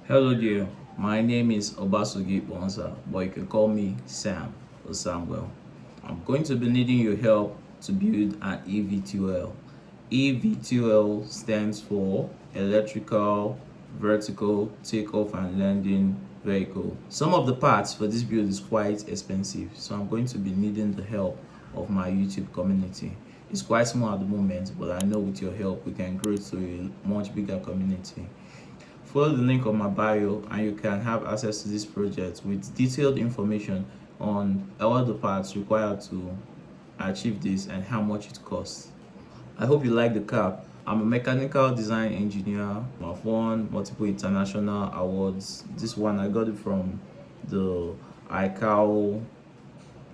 Hello there, my name is Obasugi Bonza, but you can call me Sam or Samuel. I'm going to be needing your help to build an EVTOL. EVTOL stands for Electrical Vertical Takeoff and Landing Vehicle. Some of the parts for this build is quite expensive, so I'm going to be needing the help of my YouTube community. It's quite small at the moment, but I know with your help we can grow to a much bigger community. Follow the link on my bio and you can have access to this project with detailed information on all the parts required to achieve this and how much it costs. I hope you like the cap. I'm a mechanical design engineer. I've won multiple international awards. This one I got it from the ECOII,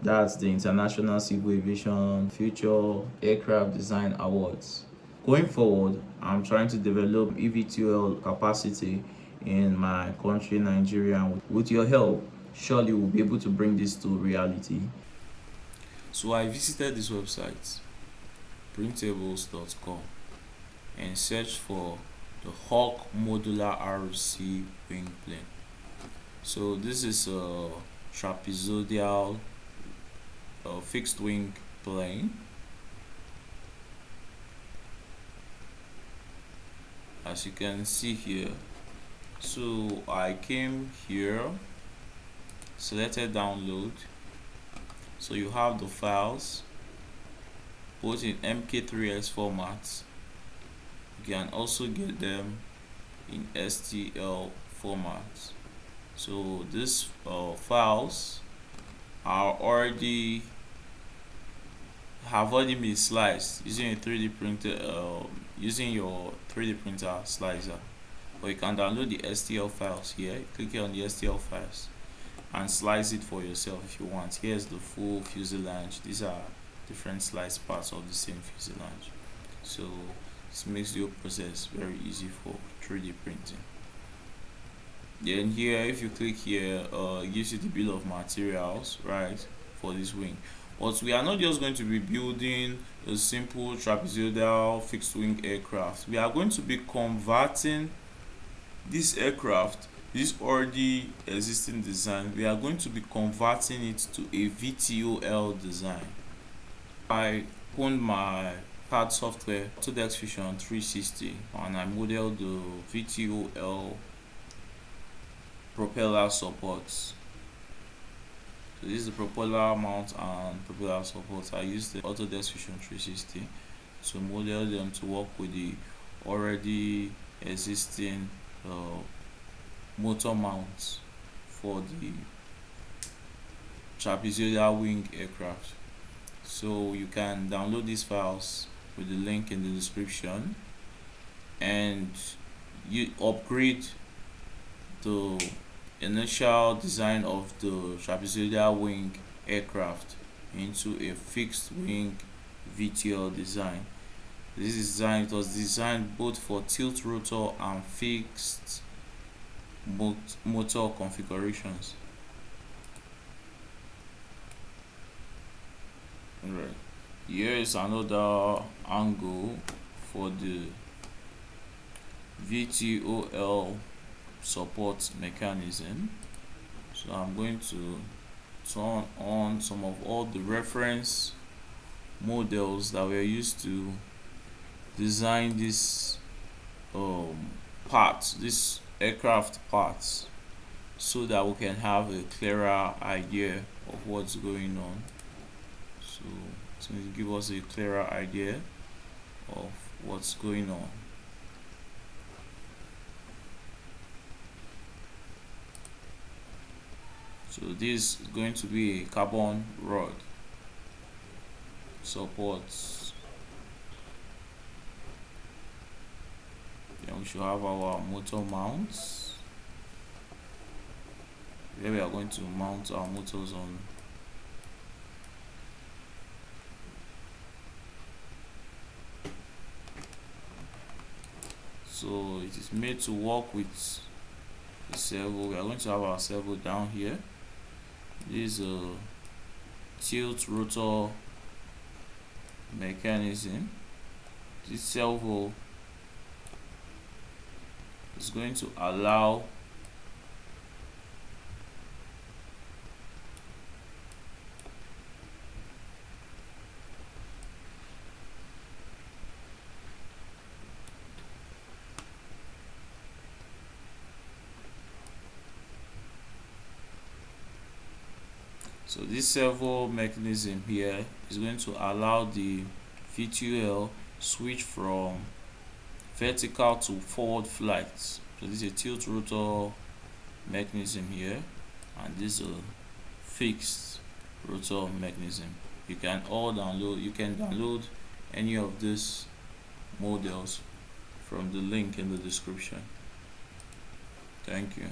that's the International Civil Aviation Future Aircraft Design Awards. Going forward, I'm trying to develop EVTOL capacity in my country, Nigeria. With your help, surely we'll be able to bring this to reality. So I visited this website, printables.com, and searched for the Hawk Modular RC wing plane. So this is a trapezoidal fixed wing plane. As you can see here, so I came here, selected download. So you have the files both in MK3S formats. You can also get them in STL formats. So these files have already been sliced using a 3D printer, using your 3D printer slicer. Or you can download the STL files here. Click here on the STL files and slice it for yourself if you want. Here's the full fuselage. These are different sliced parts of the same fuselage. So this makes the whole process very easy for 3D printing. Then here, if you click here, it gives you the bill of materials, right, for this wing. But we are not just going to be building a simple trapezoidal fixed wing aircraft. We are going to be converting this aircraft, this already existing design, we are going to be converting it to a VTOL design. I opened my CAD software, Mateksys Fusion 360, and I modeled the VTOL propeller supports. So this is the propeller mount and propeller supports. I used the Autodesk Fusion 360 to model them to work with the already existing motor mounts for the trapezoidal wing aircraft. So you can download these files with the link in the description and you upgrade the initial design of the trapezoidal wing aircraft into a fixed wing VTOL design. This design, it was designed both for tilt rotor and fixed motor configurations. Alright, here is another angle for the VTOL support mechanism. So I'm going to turn on some of all the reference models that were used to design this parts, this aircraft parts, so that we can have a clearer idea of what's going on. So it's going to give us a clearer idea of what's going on. So this is going to be a carbon rod supports. Then we should have our motor mounts. Here we are going to mount our motors on. So it is made to work with the servo. We are going to have our servo down here. This is a tilt rotor mechanism. This servo is going to allow So this servo mechanism here is going to allow the VTOL switch from vertical to forward flight. So this is a tilt rotor mechanism here, and this is a fixed rotor mechanism. You can download any of these models from the link in the description. Thank you.